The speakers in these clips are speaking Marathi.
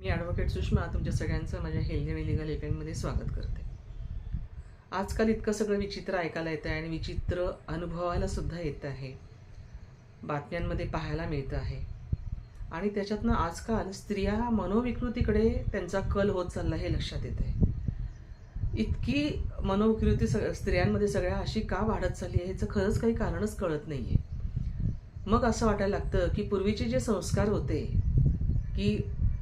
मी ॲडव्होकेट सुषमा तुमच्या सगळ्यांचं माझ्या हेल्दी आणि लिगल इव्हेंटमध्ये स्वागत करते. आजकाल इतकं सगळं विचित्र ऐकायला येतं आहे आणि विचित्र अनुभवायला सुद्धा येतं आहे, बातम्यांमध्ये पाहायला मिळतं आहे. आणि त्याच्यातनं आजकाल स्त्रिया मनोविकृतीकडे त्यांचा कल होत चालला हे लक्षात येतं आहे. इतकी मनोविकृती स्त्रियांमध्ये सगळ्या अशी का वाढत चालली आहे ह्याचं खरंच काही कारणच कळत नाही आहे. मग असं वाटायला लागतं की पूर्वीचे जे संस्कार होते, की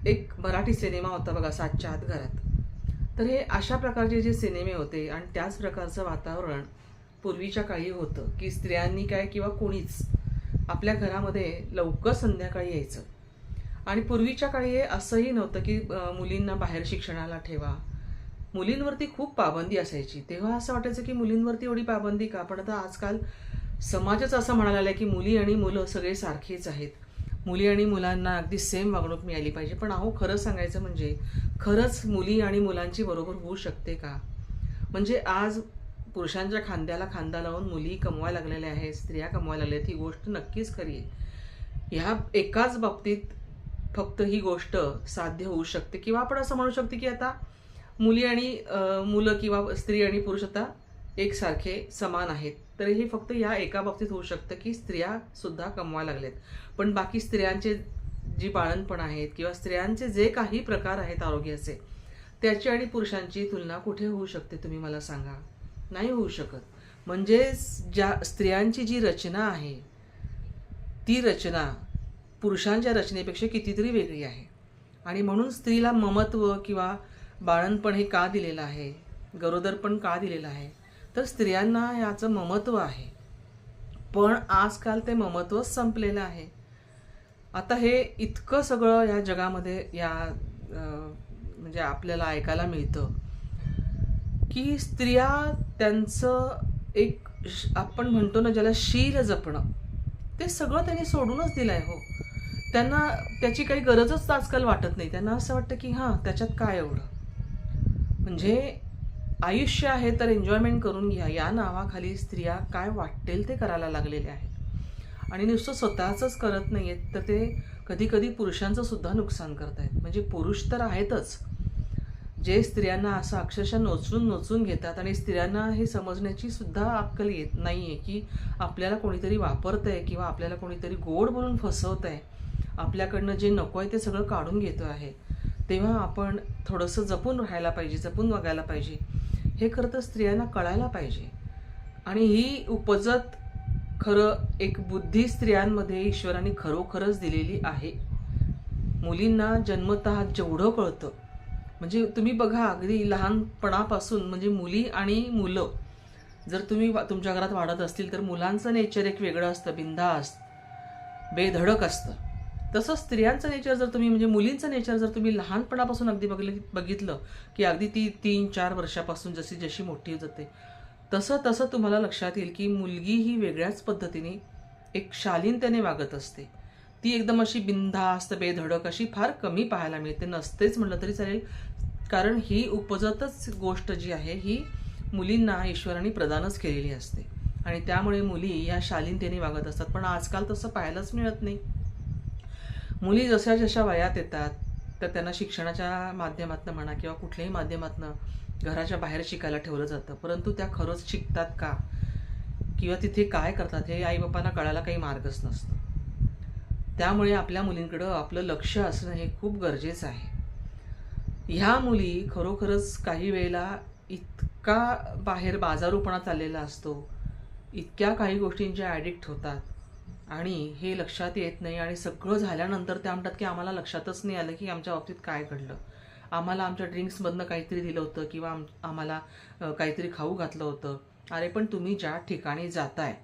एक मराठी सिनेमा होता बघा, सातच्या आत घरात. तर हे अशा प्रकारचे जे सिनेमे होते आणि त्याच प्रकारचं वातावरण पूर्वीच्या काळी होतं, की स्त्रियांनी काय किंवा कोणीच आपल्या घरामध्ये लवकर संध्याकाळी यायचं. आणि पूर्वीच्या काळी हे असंही नव्हतं की मुलींना बाहेर शिक्षणाला ठेवा. मुलींवरती खूप पाबंदी असायची. तेव्हा असं वाटायचं की मुलींवरती एवढी पाबंदी का? पण आता आजकाल समाजच असं म्हणायला लागला की मुली आणि मुलं सगळे सारखेच आहेत. मुली आणि मुलांना अगदी सेम वागणूक मिळाली पाहिजे. पण अहो, खरं सांगायचं म्हणजे खरंच मुली आणि मुलांची बरोबर होऊ शकते का? म्हणजे आज पुरुषांच्या खांद्याला खांदा लावून मुली कमवायला लागलेल्या आहेत, स्त्रिया कमवायला लागल्या आहेत, ही गोष्ट नक्कीच खरी आहे. ह्या एकाच बाबतीत फक्त ही गोष्ट साध्य होऊ शकते, किंवा आपण असं म्हणू शकतो की आता मुली आणि मुलं किंवा स्त्री आणि पुरुष आता एकसारखे समान आहेत. तर हे फक्त या एका बाबतीत होऊ शकतं की स्त्रिया सुद्धा कमवायला लागलेत. पण बाकी स्त्रियांचे जी बाळणपण आहेत किंवा स्त्रियांचे जे काही प्रकार आहेत आरोग्याचे, त्याची आणि पुरुषांची तुलना कुठे होऊ शकते तुम्ही मला सांगा? नाही होऊ शकत. म्हणजे ज्या स्त्रियांची जी रचना आहे, ती रचना पुरुषांच्या रचनेपेक्षा कितीतरी वेगळी आहे. आणि म्हणून स्त्रीला ममत्व किंवा बाळणपण हे का दिलेलं आहे, गरोदरपण का दिलेलं आहे? तर स्त्रियांना याचं ममत्व आहे. पण आजकाल ते ममत्वच संपलेलं आहे. आता हे इतकं सगळं या जगामध्ये म्हणजे आपल्याला ऐकायला मिळतं की स्त्रिया त्यांचं एक आपण म्हणतो ना ज्याला शील जपणं, ते सगळं त्यांनी सोडूनच दिलं आहे. हो, त्यांना त्याची काही गरजच आजकाल वाटत नाही. त्यांना असं वाटतं की हां, त्याच्यात काय एवढं, म्हणजे आयुष्य आहे तर एन्जॉयमेंट करून घ्या, या नावाखाली स्त्रिया काय वाटेल ते करायला लागलेले आहेत. आणि नुसतं स्वतःचंच करत नाही आहेत, तर ते कधी कधी पुरुषांचं सुद्धा नुकसान करत आहेत. म्हणजे पुरुष तर आहेतच, जे स्त्रियांना असं अक्षरशः नोचून नोचून घेतात. आणि स्त्रियांना हे समजण्याची सुद्धा अक्कल येत नाही आहे की आपल्याला कोणीतरी वापरतं आहे किंवा आपल्याला कोणीतरी गोड बोलून फसवतं आहे, आपल्याकडनं जे नको आहे ते सगळं काढून घेतो आहे. तेव्हा आपण थोडंसं जपून राहायला पाहिजे, जपून वागायला पाहिजे. हे खरं तर स्त्रियांना कळायला पाहिजे. आणि ही उपजत खरं एक बुद्धी स्त्रियांमध्ये ईश्वराने खरोखरच दिलेली आहे. मुलींना जन्मतः जेवढं कळतं, म्हणजे तुम्ही बघा अगदी लहानपणापासून, म्हणजे मुली आणि मुलं जर तुम्ही तुमच्या घरात वाढत असतील तर मुलांचं नेचर एक वेगळं असतं, बिनधास्त बेधडक असतं. तसं स्त्रियांचं नेचर जर तुम्ही, म्हणजे मुलींचं नेचर जर तुम्ही लहानपणापासून अगदी बघितलं की अगदी ती 3-4 वर्षापासून जशी जशी मोठी जाते तसं तसं तुम्हाला लक्षात येईल की मुलगी ही वेगळ्याच पद्धतीने एक शालीनतेने वागत असते. ती एकदम अशी बिनधास्त बेधडक अशी फार कमी पाहायला मिळते, नसतेच म्हटलं तरी चालेल. कारण ही उपजतच गोष्ट जी आहे ही मुलींना ईश्वराने प्रदानच केलेली असते आणि त्यामुळे मुली या शालीनतेने वागत असतात. पण आजकाल तसं पाहायलाच मिळत नाही. मुली जशा जशा वयात येतात तर त्यांना शिक्षणाच्या माध्यमातून म्हणा किंवा कुठल्याही माध्यमातून घराच्या बाहेर शिकायला ठेवलं जातं. परंतु त्या खरंच शिकतात का किंवा तिथे काय करतात हे आईबापांना कळायला काही मार्गच नसतो. त्यामुळे आपल्या मुलींकडं आपलं लक्ष असणं हे खूप गरजेचं आहे. ह्या मुली खरोखरच काही वेळेला इतका बाहेर बाजारूपणा चाललेला असतो, इतक्या काही गोष्टींच्या ॲडिक्ट होतात आणि हे लक्षात येत नाही. आणि सगळं झाल्यानंतर त्या म्हणतात की आम्हाला लक्षातच नाही आलं की आमच्या बाबतीत काय घडलं, आम्हाला आमच्या ड्रिंक्समधनं काहीतरी दिलं होतं किंवा आम्हाला काहीतरी खाऊ घातलं होतं. अरे पण तुम्ही ज्या ठिकाणी जाताय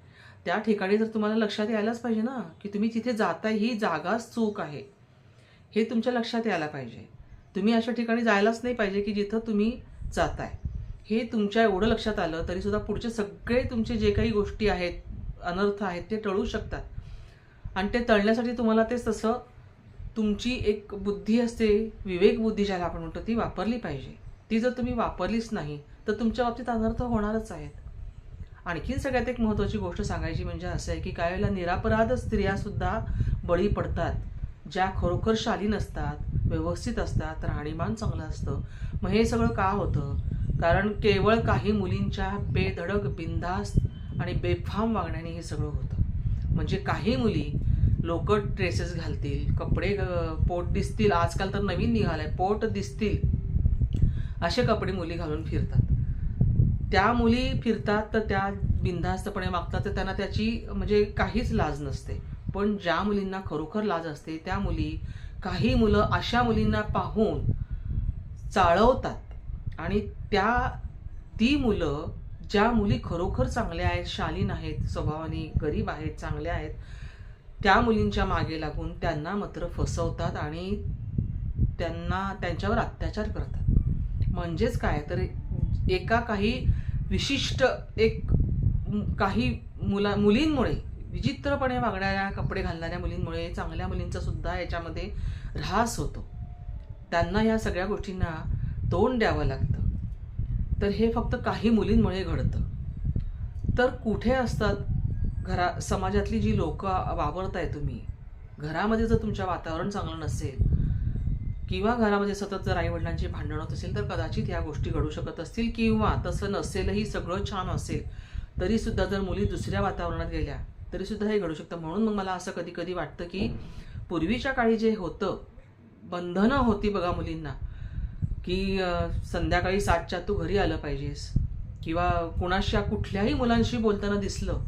त्या ठिकाणी जर तुम्हाला लक्षात यायलाच पाहिजे ना की तुम्ही तिथे जाताय, ही जागाच चूक आहे, हे तुमच्या लक्षात यायला पाहिजे. तुम्ही अशा ठिकाणी जायलाच नाही पाहिजे की जिथं तुम्ही जाताय. हे तुमच्या एवढं लक्षात आलं तरी सुद्धा पुढचे सगळे तुमचे जे काही गोष्टी आहेत, अनर्थ आहेत, ते टळू शकतात. आणि ते टळण्यासाठी तुम्हाला तेच तसं तुमची एक बुद्धी असते, विवेक बुद्धी ज्याला आपण म्हणतो, ती वापरली पाहिजे. ती जर तुम्ही वापरलीच नाही तर तुमच्या बाबतीत अनर्थ होणारच आहेत. आणखीन सगळ्यात एक महत्त्वाची गोष्ट सांगायची म्हणजे असं आहे की काही वेळेला निरापराध स्त्रिया सुद्धा बळी पडतात. ज्या खरोखर शालीन असतात, व्यवस्थित असतात, राहणीमान चांगलं असतं. मग हे सगळं का होतं? कारण केवळ काही मुलींच्या बेधडक, बिनधास्त आणि बेफाम वागण्याने हे सगळं होतं. म्हणजे काही मुली लोक ड्रेसेस घालतील, कपडे पोट दिसतील, आजकाल तर नवीन निघालंय पोट दिसतील असे कपडे मुली घालून फिरतात. त्या मुली फिरतात तर त्या बिनधास्तपणे वागतात, तर त्यांना त्याची म्हणजे काहीच लाज नसते. पण ज्या मुलींना खरोखर लाज असते त्या मुली, काही मुलं अशा मुलींना पाहून चाळवतात आणि ती मुलं, ज्या मुली खरोखर चांगल्या आहेत, शालीन आहेत, स्वभावाने गरीब आहेत, चांगल्या आहेत, त्या मुलींच्या मागे लागून त्यांना मात्र फसवतात आणि त्यांच्यावर अत्याचार करतात. म्हणजेच काय तर एका काही विशिष्ट काही मुलींमुळे, विचित्रपणे वागणाऱ्या, कपडे घालणाऱ्या मुलींमुळे चांगल्या मुलींचा सुद्धा याच्यामध्ये ऱ्हास होतो. त्यांना या सगळ्या गोष्टींना तोंड द्यावं लागतं. तर हे फक्त काही मुलींमुळे घडतं. तर कुठे असतात समाजातली जी लोक वावरताय तुम्ही, घरामध्ये जर तुमच्या वातावरण चांगलं नसेल किंवा घरामध्ये सतत जर आईवडिलांची भांडणं होत असेल तर कदाचित या गोष्टी घडू शकत असतील, किंवा तसं नसेलही, सगळं छान असेल तरी सुद्धा जर मुली दुसऱ्या वातावरणात गेल्या तरी सुद्धा हे घडू शकतं. म्हणून मग मला असं कधी कधी वाटतं की पूर्वीच्या काळी जे होतं, बंधनं होती बघा मुलींना, की संध्याकाळी 7च्या तू घरी आलं पाहिजेस, किंवा कुणाच्या कुठल्याही मुलांशी बोलताना दिसलं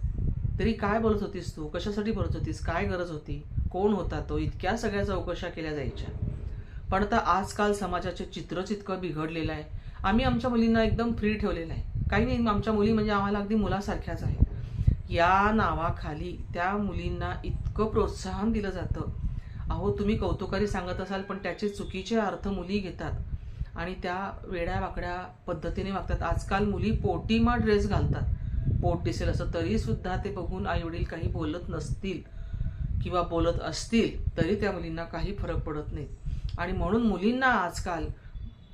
तरी काय बोलत होतीस तू, कशासाठी बोलत होतीस, काय गरज होती, कोण होता तो, इतक्या सगळ्या चौकशा केल्या जायच्या. पण आता आजकाल समाजाचे चित्रच इतकं बिघडलेलं आहे. आम्ही आमच्या मुलींना एकदम फ्री ठेवलेलं आहे. काही नाही, आमच्या मुली म्हणजे आम्हाला अगदी मुलासारख्याच आहेत या नावाखाली त्या मुलींना इतकं प्रोत्साहन दिलं जातं. अहो, तुम्ही कौतुकारी सांगत असाल पण त्याचे चुकीचे अर्थ मुली घेतात आणि त्या वेड्या वाकड्या पद्धतीने वागतात. आजकाल मुली पोटीमा ड्रेस घालतात, पोट दिसेल असं, तरी सुद्धा ते बघून आई वडील काही बोलत नसतील किंवा बोलत असतील तरी त्या मुलींना काही फरक पडत नाही. आणि म्हणून मुलींना आजकाल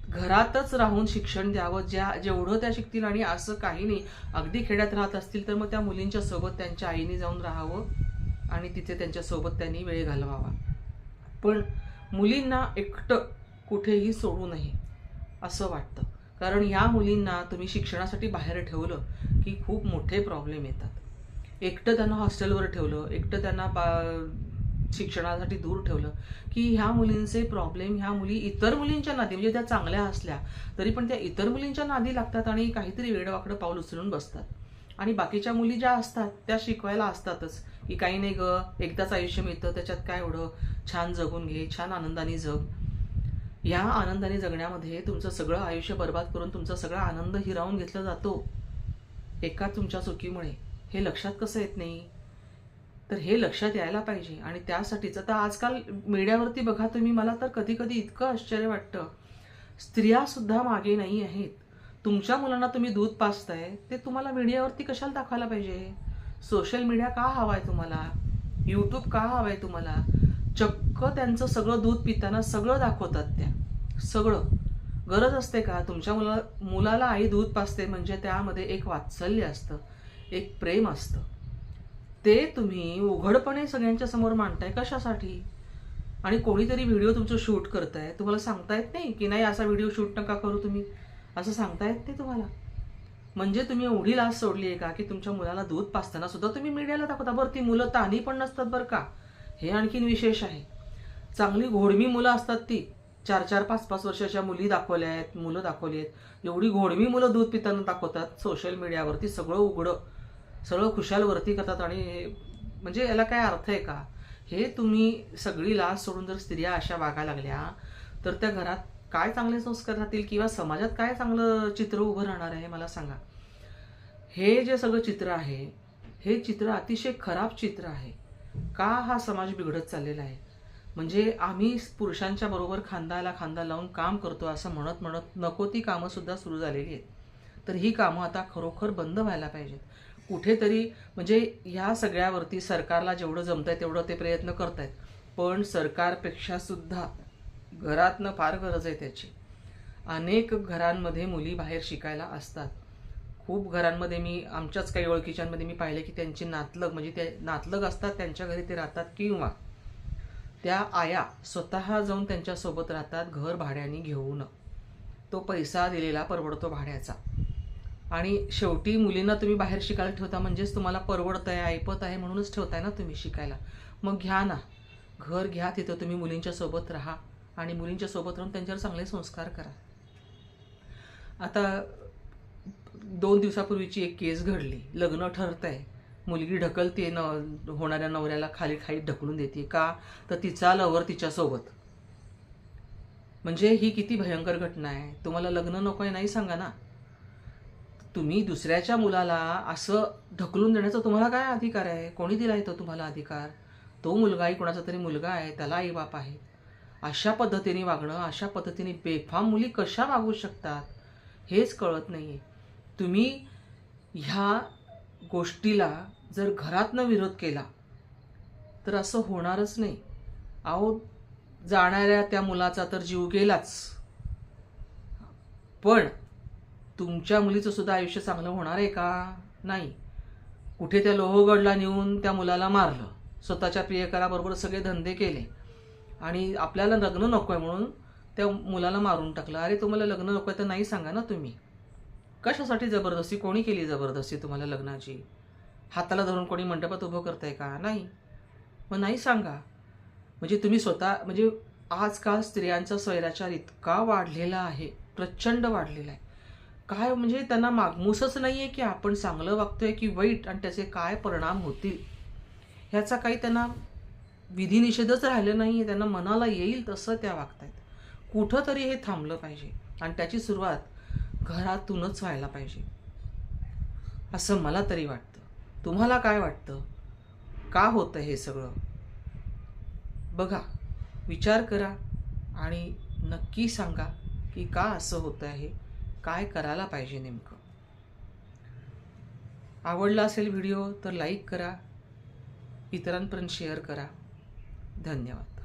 घरातच राहून शिक्षण द्यावं, जेवढं त्या शिकतील. आणि असं काही नाही, अगदी खेड्यात राहत असतील तर मग त्या मुलींच्या सोबत त्यांच्या आईने जाऊन राहावं आणि तिथे त्यांच्यासोबत त्यांनी वेळ घालवावा. पण मुलींना एकटं कुठेही सोडू नये असं वाटतं. कारण ह्या मुलींना तुम्ही शिक्षणासाठी बाहेर ठेवलं की खूप मोठे प्रॉब्लेम येतात. एकटं त्यांना हॉस्टेलवर ठेवलं, एकटं त्यांना शिक्षणासाठी दूर ठेवलं की ह्या मुलींचे प्रॉब्लेम, ह्या मुली इतर मुलींच्या नादी, म्हणजे त्या चांगल्या असल्या तरी पण त्या इतर मुलींच्या नादी लागतात आणि काहीतरी वेडवाकडं पाऊल उचलून बसतात. आणि बाकीच्या मुली ज्या असतात त्या शिकवायला असतातच की काही नाही ग, एकदाच आयुष्य मिळतं, त्याच्यात काय एवढं, छान जगून घे, छान आनंदाने जग. या आनंदाने जगण्यामध्ये तुमचं सगळं आयुष्य बर्बाद करून तुमचा सगळा आनंद हिरावून घेतला जातो एका तुमच्या चुकीमुळे. हे लक्षात कसं येत नाही? तर हे लक्षात यायला पाहिजे. आणि त्यासाठीच आता आजकाल मीडियावरती बघा तुम्ही, मला तर कधी कधी इतकं आश्चर्य वाटतं, स्त्रिया सुद्धा मागे नाही आहेत. तुमच्या मुलांना तुम्ही दूध पाजताय ते तुम्हाला मीडियावरती कशाला दाखवायला पाहिजे? सोशल मीडिया का हवाय तुम्हाला? यूट्यूब का हवाय तुम्हाला? चक्क त्यांचं सगळं दूध पिताना सगळं दाखवतात त्या, सगळं. गरज असते का? तुमच्या मुलाला आई दूध पाजते म्हणजे त्यामध्ये एक वात्सल्य असतं, एक प्रेम असतं. ते तुम्ही उघडपणे सगळ्यांच्या समोर मांडताय कशासाठी? आणि कोणीतरी व्हिडिओ तुमचं शूट करताय, तुम्हाला सांगता येत नाही की नाही असा व्हिडिओ शूट नका करू तुम्ही, असं सांगता येत नाही तुम्हाला? म्हणजे तुम्ही एवढी लाज सोडली आहे का की तुमच्या मुलाला दूध पाजताना सुद्धा तुम्ही मीडियाला दाखवता? बरं, ती मुलं तान्ही पण नसतात बरं का, हे आणखीन विशेष आहे. चांगली घोडमी मुलं असतात, ती 4-4, 5-5 वर्षाच्या मुली दाखवल्या आहेत, मुलं दाखवली आहेत. एवढी घोडमी मुलं दूध पिताना दाखवतात सोशल मीडियावरती, सगळं उघडं, सगळं खुशालवरती करतात. आणि म्हणजे याला काय अर्थ आहे का? हे तुम्ही सगळी लाज सोडून जर स्त्रिया अशा वागायला लागल्या तर त्या घरात काय चांगले संस्कार राहतील किंवा समाजात काय चांगलं चित्र उभं राहणार आहे मला सांगा? हे जे सगळं चित्र आहे, हे चित्र अतिशय खराब चित्र आहे. का हा समाज बिघडत चाललेला आहे? म्हणजे आम्ही पुरुषांच्या बरोबर खांद्याला खांदा लावून काम करतो असं म्हणत म्हणत नको ती कामं सुद्धा सुरू झालेली आहेत. तर ही कामं आता खरोखर बंद व्हायला पाहिजेत कुठेतरी. म्हणजे ह्या सगळ्यावरती सरकारला जेवढं जमतंय तेवढं ते प्रयत्न करतायत, पण सरकारपेक्षा सुद्धा घरातनं फार गरज आहे त्याची. अनेक घरांमध्ये मुली बाहेर शिकायला असतात. खूप घरांमध्ये मी आमच्याच काही ओळखीच्यांमध्ये मी पाहिले की त्यांची नातलग, म्हणजे ते नातलग असतात, त्यांच्या घरी ते राहतात, किंवा त्या आया स्वतः जाऊन त्यांच्यासोबत राहतात, घर भाड्याने घेऊन. तो पैसा दिलेला परवडतो भाड्याचा. आणि शेवटी मुलींना तुम्ही बाहेर शिकायला ठेवता म्हणजेच तुम्हाला परवडत आहे, ऐपत आहे म्हणूनच ठेवताय ना तुम्ही शिकायला. मग घ्या ना, घर घ्या, तिथं तुम्ही मुलींच्या सोबत राहा आणि मुलींच्या सोबत राहून त्यांच्यावर चांगले संस्कार करा. आता 2 दिवसापूर्वीची एक केस घडली. लग्न ठरतंय, मुलगी ढकलते होणाऱ्या नवऱ्याला खाली ढकलून देते. का तर तिचा लवर तिच्यासोबत. म्हणजे ही किती भयंकर घटना आहे. तुम्हाला लग्न नको आहे नाही सांगा ना. तुम्ही दुसऱ्याच्या मुलाला असं ढकलून देण्याचा तुम्हाला काय अधिकार आहे? कोणी दिला आहे तो तुम्हाला अधिकार? तो मुलगाही कोणाचा तरी मुलगा आहे, त्याला आई बाप आहे. अशा पद्धतीने वागणं, अशा पद्धतीने बेफाम मुली कशा वागू शकतात हेच कळत नाही आहे. तुम्ही ह्या गोष्टीला जर घरातनं विरोध केला तर असं होणारच नाही. अहो, जाणाऱ्या त्या मुलाचा तर जीव गेलाच, पण तुमच्या मुलीचं सुद्धा आयुष्य चांगलं होणार आहे का? नाही. कुठे त्या लोहगडला नेऊन त्या मुलाला मारलं, स्वतःच्या प्रियकराबरोबर सगळे धंदे केले आणि आपल्याला लग्न नको आहे म्हणून त्या मुलाला मारून टाकलं. अरे तुम्हाला लग्न नको आहे तर नाही सांगा ना तुम्ही. कशासाठी जबरदस्ती? कोणी केली जबरदस्ती तुम्हाला लग्नाची? हाताला धरून कोणी मंडपात उभं करताय का? नाही. मग नाही सांगा. म्हणजे तुम्ही स्वतः, म्हणजे आजकाल स्त्रियांचा स्वैराचार इतका वाढलेला आहे, प्रचंड वाढलेला आहे. काय म्हणजे त्यांना मागमूसच नाही आहे की आपण चांगलं वागतोय की वाईट आणि त्याचे काय परिणाम होतील ह्याचा काही त्यांना विधिनिषेधच राहिलं नाही आहे. त्यांना मनाला येईल तसं त्या वागतायत. कुठं तरी हे थांबलं पाहिजे आणि त्याची सुरुवात घरातूनच व्हायला पाहिजे असं मला तरी वाटतं. तुम्हाला काय वाटतं? का होतं हे सगळं? बघा, विचार करा आणि नक्की सांगा की का असं होतं आहे, काय करायला पाहिजे नेमकं. आवडला असेल व्हिडिओ तर लाईक करा, इतरांपर्यंत शेअर करा. धन्यवाद.